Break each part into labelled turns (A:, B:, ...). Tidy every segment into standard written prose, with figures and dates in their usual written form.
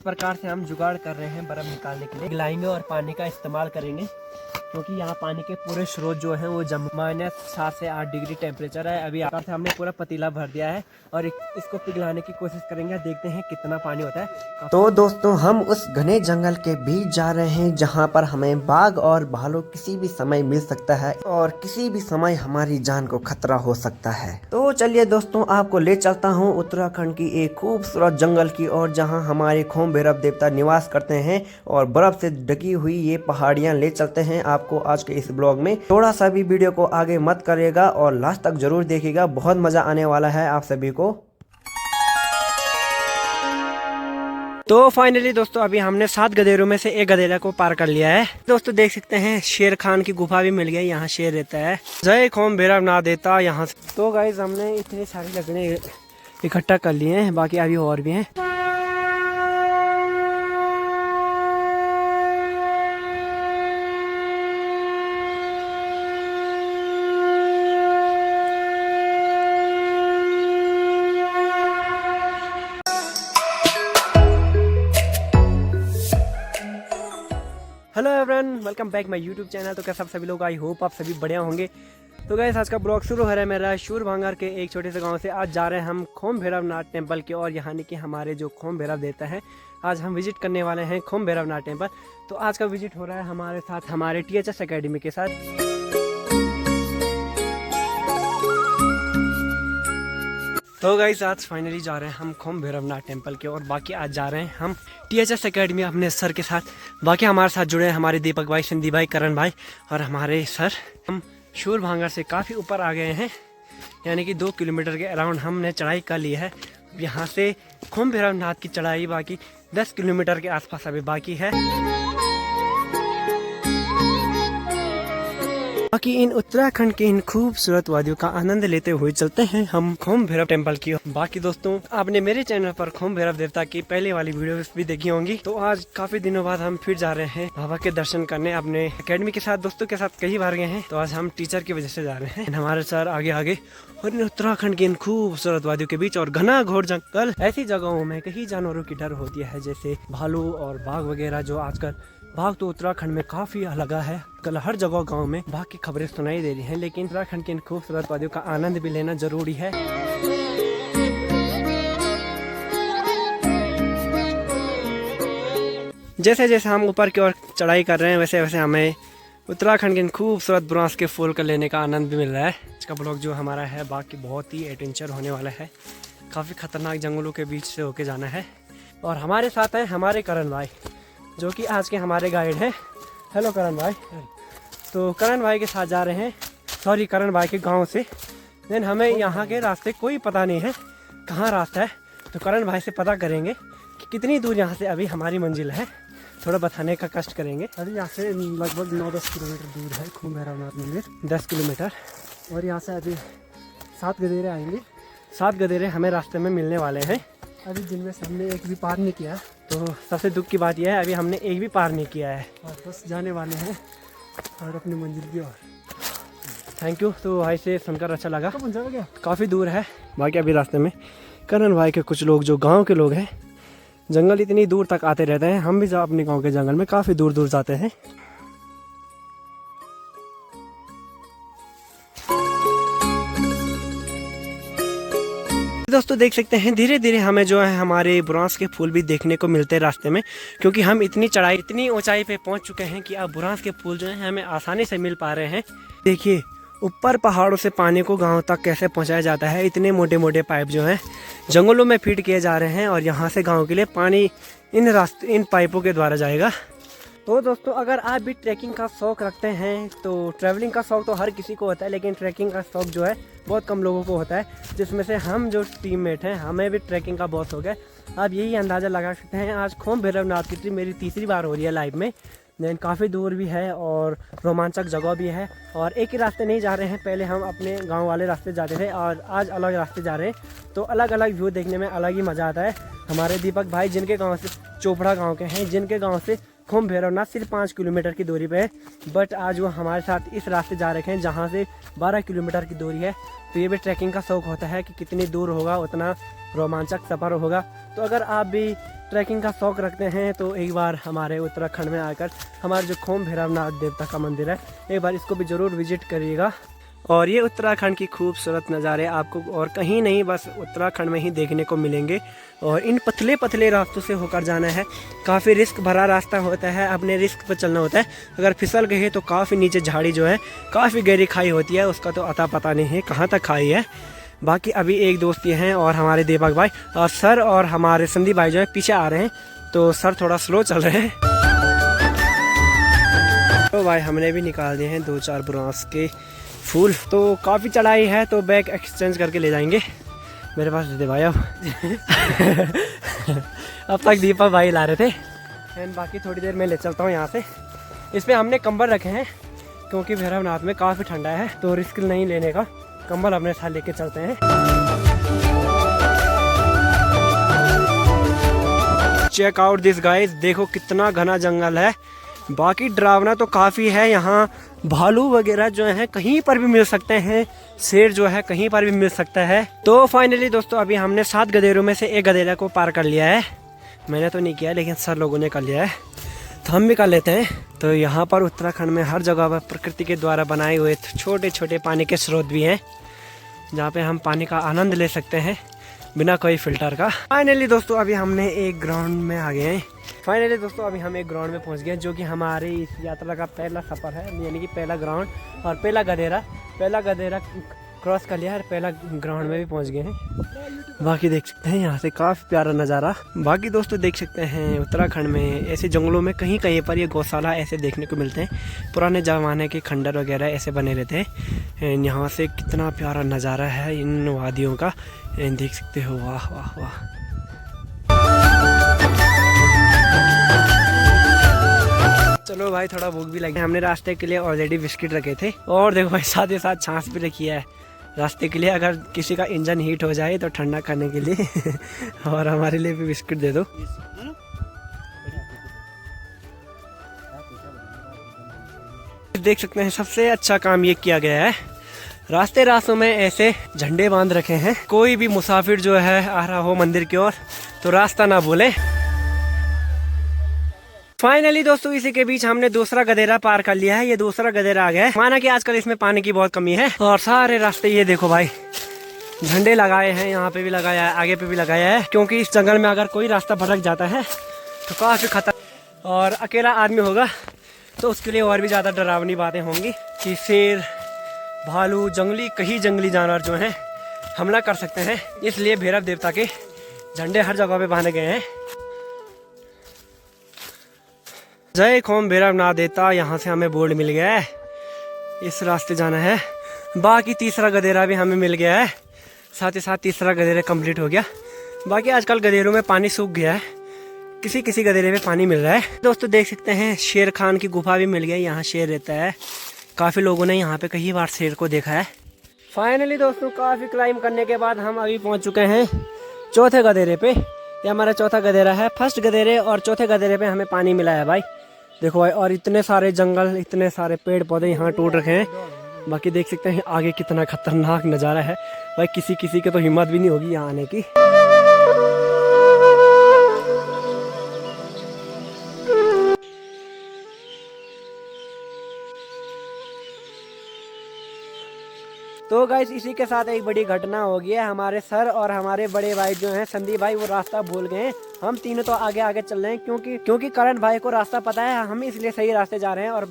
A: प्रकार से हम जुगाड़ कर रहे हैं बर्फ निकालने के लिए। पिघलाएंगे और पानी का इस्तेमाल करेंगे, क्योंकि यहाँ पानी के पूरे स्रोत जो है वो -7 से 8 डिग्री टेम्परेचर है। अभी आकर से हमने पूरा पतीला भर दिया है और इसको पिघलाने की कोशिश करेंगे, देखते हैं कितना पानी होता है।
B: तो दोस्तों हम उस घने जंगल के बीच जा रहे हैं जहाँ पर हमें बाघ और भालू किसी भी समय मिल सकता है और किसी भी समय हमारी जान को खतरा हो सकता है। तो चलिए दोस्तों, आपको ले चलता हूँ उत्तराखंड की एक खूबसूरत जंगल की ओर, जहाँ हमारे खोम भैरव देवता निवास करते हैं और बर्फ से ढकी हुई ये पहाड़ियाँ ले चलते हैं आपको आज के इस ब्लॉग में। थोड़ा सा भी वीडियो को आगे मत करिएगा और लास्ट तक जरूर देखिएगा, बहुत मजा आने वाला है आप सभी को।
A: तो फाइनली दोस्तों अभी हमने 7 गधेरों में से एक गधेरा को पार कर लिया है। दोस्तों देख सकते हैं शेर खान की गुफा भी मिल गई, यहाँ शेर रहता है। जय खोम भैरव ना देता यहाँ से। तो गाइज हमने इतनी सारी लकड़ियाँ इकट्ठा कर लिए हैं, बाकी अभी और भी हैं। Hello everyone, welcome back my YouTube channel. तो कैसे आप सभी लोग, आई होप आप सभी बढ़िया होंगे। तो गाइस आज का ब्लॉग शुरू हो रहा है मेरा शूरभांगर के एक छोटे से गांव से। आज जा रहे हैं हम खोम भैरव नाथ टेम्पल की ओर, यानी कि हमारे जो खोम भैरव देवता है, आज हम विजिट करने वाले हैं खोम भैरव नाथ टेम्पल। तो आज का विजिट हो रहा है हमारे साथ, हमारे THS अकेडमी के साथ। तो गाइस आज फाइनली जा रहे हैं हम खोम भैरव नाथ टेम्पल की ओर। बाकी आज जा रहे हैं हम THS अकेडमी अपने सर के साथ। बाकी हमारे साथ जुड़े हैं हमारे दीपक भाई, संदीप भाई, करण भाई और हमारे सर। हम शूरभांगर से काफ़ी ऊपर आ गए हैं, यानी कि 2 किलोमीटर के अराउंड हमने चढ़ाई कर ली है। यहाँ से खोम भैरव नाथ की चढ़ाई बाकी 10 किलोमीटर के आसपास अभी बाकी है। बाकी इन उत्तराखंड के इन खूबसूरत वादियों का आनंद लेते हुए चलते हैं हम खोम भैरव टेम्पल की ओर। बाकी दोस्तों आपने मेरे चैनल पर खोम भैरव देवता की पहले वाली वीडियोस भी देखी होंगी। तो आज काफी दिनों बाद हम फिर जा रहे हैं बाबा के दर्शन करने अपने एकेडमी के साथ। दोस्तों के साथ कई बार गए हैं, तो आज हम टीचर की वजह से जा रहे हैं। हमारे सर आगे आगे और इन उत्तराखंड के इन खूबसूरत वादियों के बीच और घना घोर जंगल, ऐसी जगहों में कई जानवरों की डर होती है, जैसे भालू और बाघ वगैरह। जो आजकल बाघ तो उत्तराखंड में काफी लगा है, कल हर जगह गांव में बाघ की खबरें सुनाई दे रही हैं, लेकिन उत्तराखंड के इन खूबसूरत वादियों का आनंद भी लेना जरूरी है। जैसे जैसे हम ऊपर की ओर चढ़ाई कर रहे हैं, वैसे वैसे हमें उत्तराखंड के इन खूबसूरत बुरांस के फूल का लेने का आनंद भी मिल रहा है। इसका ब्लॉग जो हमारा है बाघ की बहुत ही एडवेंचर होने वाला है, काफी खतरनाक जंगलों के बीच से होके जाना है। और हमारे साथ है हमारे करण भाई, जो कि आज के हमारे गाइड हैं। हेलो करण भाई। तो करण भाई के साथ जा रहे हैं, सॉरी करण भाई के गांव से। देन हमें यहाँ के रास्ते कोई पता नहीं है, कहाँ रास्ता है। तो करण भाई से पता करेंगे कि कितनी दूर यहाँ से अभी हमारी मंजिल है, थोड़ा बताने का कष्ट करेंगे।
C: अभी यहाँ से लगभग 9-10 किलोमीटर दूर है खोम भैरव नाथ मंदिर।
A: 10 किलोमीटर।
C: और यहाँ से अभी 7 गधेरे आएंगे।
A: 7 गधेरे हमें रास्ते में मिलने वाले हैं।
C: अभी जिनमें से हमने एक भी पार नहीं किया,
A: तो सबसे दुख की बात यह है अभी हमने एक भी पार नहीं किया है
C: और बस जाने वाले हैं और अपनी मंजिल की ओर।
A: Thank you. तो भाई से सुनकर अच्छा लगा।
C: कब पहुँचा गया?
A: काफ़ी दूर है। बाकी अभी रास्ते में करण भाई के कुछ लोग जो गांव के लोग हैं, जंगल इतनी दूर तक आते रहते हैं, हम भी अपने गांव के जंगल में काफ़ी दूर दूर जाते हैं। दोस्तों देख सकते हैं धीरे धीरे हमें जो है हमारे बुरांस के फूल भी देखने को मिलते हैं रास्ते में, क्योंकि हम इतनी चढ़ाई इतनी ऊंचाई पे पहुंच चुके हैं कि अब बुरांस के फूल जो है हमें आसानी से मिल पा रहे हैं। देखिए ऊपर पहाड़ों से पानी को गांव तक कैसे पहुंचाया जाता है। इतने मोटे मोटे पाइप जो हैं जंगलों में फीड किए जा रहे हैं और यहाँ से गाँव के लिए पानी इन पाइपों के द्वारा जाएगा। तो दोस्तों अगर आप भी ट्रैकिंग का शौक़ रखते हैं, तो ट्रैवलिंग का शौक़ तो हर किसी को होता है, लेकिन ट्रैकिंग का शौक़ जो है बहुत कम लोगों को होता है, जिसमें से हम जो टीममेट हैं हमें भी ट्रैकिंग का बहुत शौक़ है। आप यही अंदाज़ा लगा सकते हैं। आज खोम भैरव नाथ की ट्रिप मेरी तीसरी बार हो रही है लाइव में। देन काफ़ी दूर भी है और रोमांचक जगह भी है, और एक ही रास्ते नहीं जा रहे हैं। पहले हम अपने गाँव वाले रास्ते जाते थे और आज अलग रास्ते जा रहे हैं, तो अलग अलग व्यू देखने में अलग ही मज़ा आता है। हमारे दीपक भाई जिनके गाँव से चोपड़ा गाँव के हैं, जिनके गाँव से खोम भैरव नाथ सिर्फ 5 किलोमीटर की दूरी पे है, बट आज वो हमारे साथ इस रास्ते जा रखे हैं जहाँ से 12 किलोमीटर की दूरी है। तो ये भी ट्रैकिंग का शौक़ होता है कि कितनी दूर होगा उतना रोमांचक सफ़र होगा। तो अगर आप भी ट्रैकिंग का शौक़ रखते हैं तो एक बार हमारे उत्तराखंड में आकर हमारे जो खोम भैरवनाथ देवता का मंदिर है, एक बार इसको भी ज़रूर विजिट करिएगा। और ये उत्तराखंड की खूबसूरत नज़ारे आपको और कहीं नहीं, बस उत्तराखंड में ही देखने को मिलेंगे। और इन पतले पतले रास्तों से होकर जाना है, काफ़ी रिस्क भरा रास्ता होता है, अपने रिस्क पर चलना होता है। अगर फिसल गए तो काफ़ी नीचे झाड़ी जो है, काफ़ी गहरी खाई होती है, उसका तो अता पता नहीं है कहाँ तक खाई है। बाकी अभी एक दोस्त ये हैं और हमारे दीपक भाई और सर और हमारे संदीप भाई जो है पीछे आ रहे हैं, तो सर थोड़ा स्लो चल रहे हैं। तो भाई हमने भी निकाल दिए हैं 2-4 बुरांस के फूल। तो काफ़ी चढ़ाई है तो बैग एक्सचेंज करके ले जाएंगे। मेरे पास दे दे भाई अब। अब तक दीपक भाई ला रहे थे एंड बाकी थोड़ी देर में ले चलता हूँ यहाँ से। इस पर हमने कंबल रखे हैं क्योंकि भैरवनाथ में काफ़ी ठंडा है, तो रिस्क नहीं लेने का, कंबल अपने साथ लेके चलते हैं। चेक आउट दिस गाइस, देखो कितना घना जंगल है। बाकी डरावना तो काफ़ी है, यहाँ भालू वगैरह जो है कहीं पर भी मिल सकते हैं, शेर जो है कहीं पर भी मिल सकता है। तो फाइनली दोस्तों अभी हमने 7 गधेरों में से एक गधेरा को पार कर लिया है। मैंने तो नहीं किया लेकिन सर लोगों ने कर लिया है, तो हम भी कर लेते हैं। तो यहाँ पर उत्तराखंड में हर जगह पर प्रकृति के द्वारा बनाए हुए छोटे छोटे पानी के स्रोत भी हैं, जहाँ पे हम पानी का आनंद ले सकते हैं बिना कोई फिल्टर का। फाइनली दोस्तों अभी हमने एक ग्राउंड में आ गए हैं। फाइनली दोस्तों अभी हम एक ग्राउंड में पहुंच गए जो कि हमारी इस यात्रा का पहला सफ़र है, यानी कि पहला ग्राउंड और पहला गधेरा क्रॉस कर लिया है, पहला ग्राउंड में भी पहुंच गए हैं। बाकी देख सकते हैं यहाँ से काफ़ी प्यारा नज़ारा। बाकी दोस्तों देख सकते हैं उत्तराखंड में ऐसे जंगलों में कहीं कहीं पर ये गौशाला ऐसे देखने को मिलते हैं, पुराने ज़माने के खंडर वगैरह ऐसे बने रहते हैं। यहाँ से कितना प्यारा नज़ारा है इन वादियों का, देख सकते हो। वाह वाह वाह। चलो भाई थोड़ा भूख भी लगी, हमने रास्ते के लिए ऑलरेडी बिस्किट रखे थे और देखो भाई साथ ही साथ छाछ भी रखी है रास्ते के लिए, अगर किसी का इंजन हीट हो जाए तो ठंडा करने के लिए। और हमारे लिए भी बिस्किट दे दो। देख सकते हैं सबसे अच्छा काम ये किया गया है, रास्तों में ऐसे झंडे बांध रखे हैं, कोई भी मुसाफिर जो है आ रहा हो मंदिर की ओर तो रास्ता ना भूले। फाइनली दोस्तों इसी के बीच हमने दूसरा गधेरा पार कर लिया है, ये दूसरा गधेरा आ गया है। माना कि आजकल इसमें पानी की बहुत कमी है और सारे रास्ते ये देखो भाई झंडे लगाए हैं, यहाँ पे भी लगाया है, आगे पे भी लगाया है, क्योंकि इस जंगल में अगर कोई रास्ता भटक जाता है तो काफी खतरा, और अकेला आदमी होगा तो उसके लिए और भी ज्यादा डरावनी बातें होंगी कि शेर, भालू, कई जंगली जानवर जो हैं हमला कर सकते हैं। इसलिए भैरव देवता के झंडे हर जगह पे बांधे गए हैं। जय खोम भैरवनाथ देवता, यहाँ से हमें बोर्ड मिल गया है, इस रास्ते जाना है। बाकी तीसरा गधेरा भी हमें मिल गया है, साथ ही साथ तीसरा गधेरा कंप्लीट हो गया। बाकी आजकल गधेरों में पानी सूख गया है, किसी किसी गधेरे में पानी मिल रहा है। दोस्तों देख सकते हैं शेर खान की गुफा भी मिल गई, यहाँ शेर रहता है, काफ़ी लोगों ने यहाँ पे कई बार शेर को देखा है। फाइनली दोस्तों काफ़ी क्लाइम करने के बाद हम अभी पहुँच चुके हैं चौथे गधेरे पे। ये हमारा चौथा गधेरा है। फर्स्ट गधेरे और चौथे गधेरे पे हमें पानी मिला है भाई, देखो भाई। और इतने सारे जंगल, इतने सारे पेड़ पौधे यहाँ टूट रखे हैं। बाकी देख सकते हैं आगे कितना खतरनाक नज़ारा है भाई, किसी किसी के तो हिम्मत भी नहीं होगी यहाँ आने की। तो गाइस इसी के साथ एक बड़ी घटना हो गई है। हमारे सर और हमारे बड़े भाई जो हैं संदीप भाई, वो रास्ता भूल गए हैं। हम तीनों तो आगे आगे चल रहे हैं क्योंकि करण भाई को रास्ता पता है, हम इसलिए सही रास्ते जा रहे हैं। और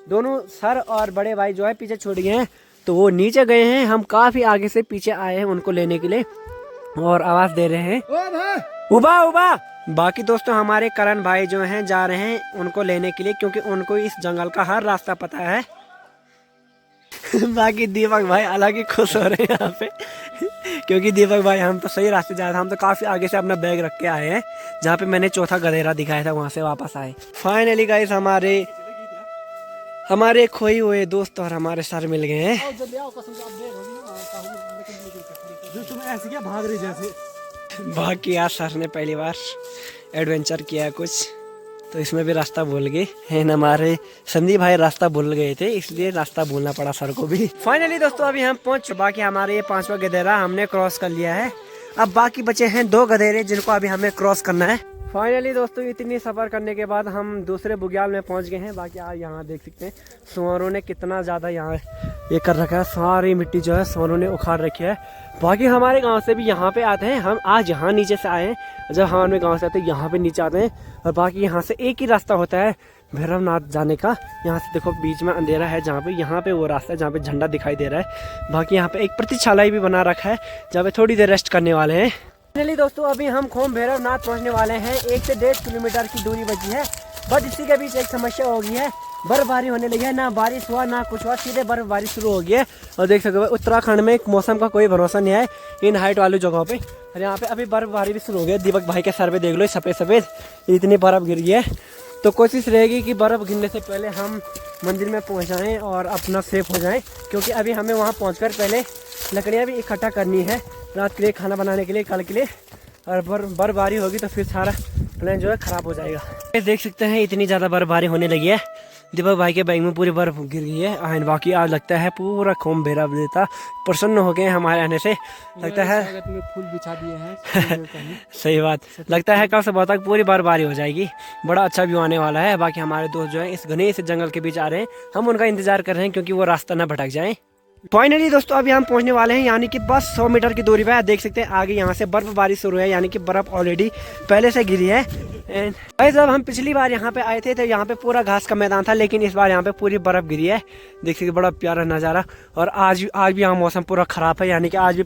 A: दोनों सर और बड़े भाई जो है पीछे छूट गए हैं, तो वो नीचे गए हैं। हम काफी आगे से पीछे आए हैं उनको लेने के लिए और आवाज दे रहे हैं उबा उबा। बाकी दोस्तों हमारे करण भाई जो हैं जा रहे हैं उनको लेने के लिए, क्योंकि उनको इस जंगल का हर रास्ता पता है। बाकी दीपक भाई अलग ही खुश हो रहे हैं यहाँ पे, क्योंकि दीपक भाई हम तो सही रास्ते जा रहे थे। हम तो काफी आगे से अपना बैग रख के आए हैं, जहाँ पे मैंने चौथा गधेरा दिखाया था वहां से वापस आए। फाइनली गाइस हमारे खोई हुए दोस्त और हमारे सर मिल गए हैं। बाकी यार सर ने पहली बार एडवेंचर किया कुछ, तो इसमें भी रास्ता भूल गए हैं। हमारे संदीप भाई रास्ता भूल गए थे, इसलिए रास्ता भूलना पड़ा सर को भी। फाइनली दोस्तों अभी हम पहुंच, बाकी हमारे ये 5वां गधेरा हमने क्रॉस कर लिया है। अब बाकी बचे हैं 2 गधेरे जिनको अभी हमें क्रॉस करना है। फाइनली दोस्तों इतनी सफ़र करने के बाद हम दूसरे बुग्याल में पहुंच गए हैं। बाकी आप यहाँ देख सकते हैं सुअरों ने कितना ज़्यादा यहाँ ये कर रखा है, सारी मिट्टी जो है सुअरों ने उखाड़ रखी है। बाकी हमारे गांव से भी यहाँ पे आते हैं, हम आज यहाँ नीचे से आए हैं। जब हम अपने गांव से आते हैं यहाँ पे नीचे आते हैं और बाकी यहाँ से एक ही रास्ता होता है भैरवनाथ जाने का। यहाँ से देखो बीच में अंधेरा है जहाँ पे, यहाँ पे वो रास्ता है जहाँ पे झंडा दिखाई दे रहा है। बाकी यहाँ पे एक प्रतिछालय भी बना रखा है जहाँ पे थोड़ी देर रेस्ट करने वाले हैं। फाइनली दोस्तों अभी हम खोम भैरवनाथ पहुँचने वाले हैं। 1 से 1.5 किलोमीटर की दूरी बची है। बट इसी के बीच एक समस्या हो गई है, बर्फबारी होने लगी है। ना बारिश हुआ ना कुछ हुआ, सीधे बर्फबारी शुरू हो गई है। और देख सकते हो उत्तराखंड में मौसम का कोई भरोसा नहीं है इन हाइट वाली जगहों पे। और यहाँ पे अभी बर्फबारी भी शुरू हो गई है। दीपक भाई के सर पे देख लो सफ़ेद सफ़ेद इतनी बर्फ़ गिर गई है। तो कोशिश रहेगी कि बर्फ़ गिरने से पहले हम मंदिर में पहुँच जाएँ और अपना सेफ हो जाएँ, क्योंकि अभी हमें वहाँ पहुँच कर पहले लकड़ियाँ भी इकट्ठा करनी है रात के लिए, खाना बनाने के लिए, कल के लिए। और बर्फबारी होगी तो फिर सारा प्लान जो है ख़राब हो जाएगा। देख सकते हैं इतनी ज़्यादा बर्फबारी होने लगी है। दीपक भाई के बैग में पूरी बर्फ गिर गई है। एंड बाकी आज लगता है पूरा खोम भैरव देवता प्रसन्न हो गए हैं हमारे आने से। लगता है
C: स्वागत में फूल बिछा दिए हैं।
A: सही बात, लगता है कल सुबह तक पूरी बर्फबारी हो जाएगी। बड़ा अच्छा व्यू आने वाला है। बाकी हमारे दोस्त जो है इस घने से जंगल के बीच आ रहे हैं, हम उनका इंतजार कर रहे हैं क्योंकि वो रास्ता ना भटक जाए। फाइनली दोस्तों अभी हम पहुंचने वाले हैं, यानी कि बस 100 मीटर की दूरी पे है। देख सकते हैं आगे यहाँ से बर्फबारी शुरू है, यानी कि बर्फ ऑलरेडी पहले से गिरी है। एंड जब हम पिछली बार यहाँ पे आए थे तो यहाँ पे पूरा घास का मैदान था, लेकिन इस बार यहाँ पे पूरी बर्फ गिरी है। देख सकते बड़ा प्यारा नज़ारा। और आज भी यहाँ मौसम पूरा ख़राब है, यानी कि आज भी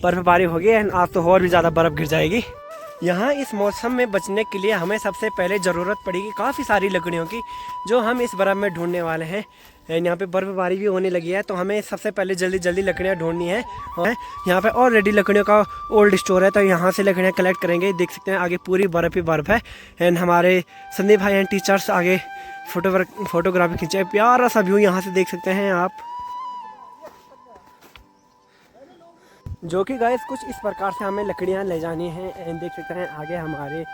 A: बर्फबारी होगी एंड आज तो और भी ज़्यादा बर्फ़ गिर जाएगी। यहाँ इस मौसम में बचने के लिए हमें सबसे पहले ज़रूरत पड़ेगी काफ़ी सारी लकड़ियों की, जो हम इस बर्फ़ में ढूंढने वाले हैं। एंड यहाँ पे बर्फबारी भी होने लगी है, तो हमें सबसे पहले जल्दी लकड़ियाँ ढूंढनी है। और यहाँ पे ऑलरेडी लकड़ियों का ओल्ड स्टोर है, तो यहाँ से लकड़ियाँ कलेक्ट करेंगे। देख सकते हैं आगे पूरी बर्फ़ ही बर्फ़ है। एंड हमारे संदीप भाई एंड टीचर्स आगे फोटोग्राफी खींचे, प्यारा सा व्यू यहाँ से देख सकते हैं आप, जो कि गाइस कुछ इस प्रकार से हमें लकड़ियाँ ले जानी हैं। एंड देख सकते हैं आगे हमारे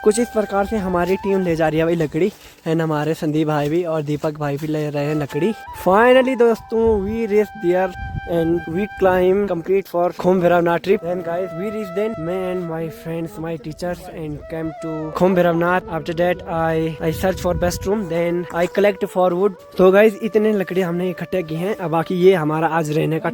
A: कुछ इस प्रकार से हमारी टीम ले जा रही है भाई लकड़ी। एंड हमारे संदीप भाई भी और दीपक भाई भी ले रहे हैं लकड़ी। फाइनली दोस्तों we reach there and we climb complete for Khom Bhairavnath trip. And guys we reach then मैं and my friends my teachers and came to Khom Bhairavnath. After that I search for best room, then I collect for wood. तो guys इतने लकड़ी हमने इकट्ठे की हैं। अब बाकी ये हमारा आज रहने का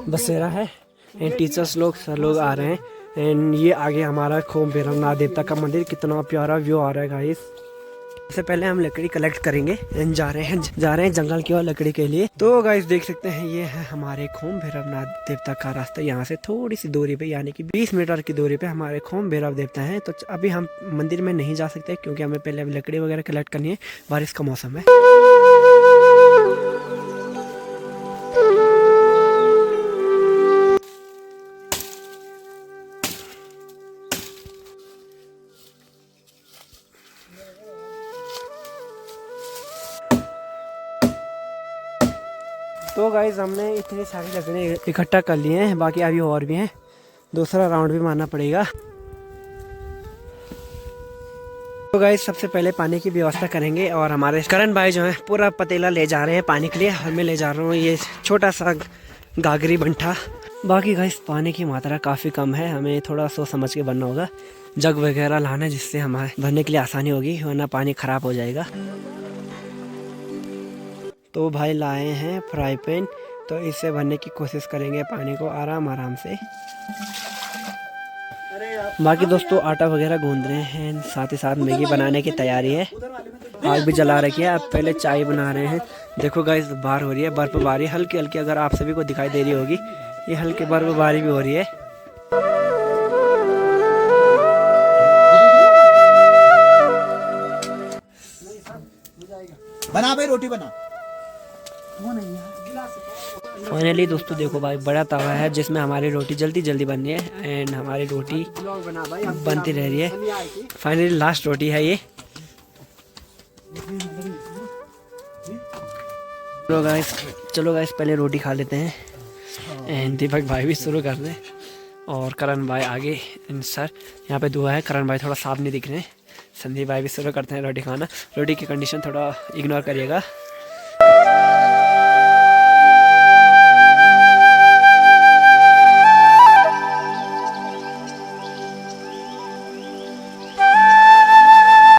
A: बसेरा है। एंड टीचर्स लोग सर लोग आ रहे हैं। एंड ये आगे हमारा खोम भैरवनाथ देवता का मंदिर, कितना प्यारा व्यू आ रहा है गाइस। सबसे पहले हम लकड़ी कलेक्ट करेंगे एंड जा रहे हैं जंगल की ओर लकड़ी के लिए। तो गाइस देख सकते हैं ये है हमारे खोम भैरवनाथ देवता का रास्ता। यहाँ से थोड़ी सी दूरी पे, यानी कि 20 मीटर की दूरी पे हमारे खोम भैरव देवता हैं। तो अभी हम मंदिर में नहीं जा सकते क्योंकि हमें पहले अभी लकड़ी वगैरह कलेक्ट करनी है, बारिश का मौसम है। तो गाइज हमने इतनी सारी लकड़ियाँ इकट्ठा कर लिए हैं, बाकी अभी और भी हैं, दूसरा राउंड भी मारना पड़ेगा। तो गाइज सबसे पहले पानी की व्यवस्था करेंगे और हमारे करण भाई जो है पूरा पतीला ले जा रहे हैं पानी के लिए। मैं ले जा रहा हूँ ये छोटा सा गागरी बंठा। बाकी गाइज पानी की मात्रा काफ़ी कम है, हमें थोड़ा सोच समझ के भरना होगा। जग वगैरह लाना जिससे हमारे भरने के लिए आसानी होगी, वरना पानी ख़राब हो जाएगा। तो भाई लाए हैं फ्राई पैन, तो इससे भरने की कोशिश करेंगे पानी को आराम से। बाकी दोस्तों आटा वगैरह गूंद रहे हैं, साथ ही साथ मैगी बनाने की तैयारी है। आग भी जला रखी है, अब पहले चाय बना रहे हैं। देखो गाइस बाहर हो रही है बर्फबारी हल्की हल्की, अगर आप सभी को दिखाई दे रही होगी, ये हल्की बर्फबारी भी हो रही है।
D: बना भाई रोटी बना।
A: फाइनली दोस्तों देखो भाई बड़ा तवा है जिसमें हमारी रोटी जल्दी बन रही है एंड हमारी रोटी बनती रह रही है। फाइनली लास्ट रोटी है ये। चलो गाइस पहले रोटी खा लेते हैं। एंड दीपक भाई भी शुरू कर दें और करण भाई आगे। सर यहाँ पे दुआ है, करण भाई थोड़ा साफ नहीं दिख रहे हैं। संदीप भाई भी शुरू करते हैं रोटी खाना। रोटी की कंडीशन थोड़ा इग्नोर करिएगा।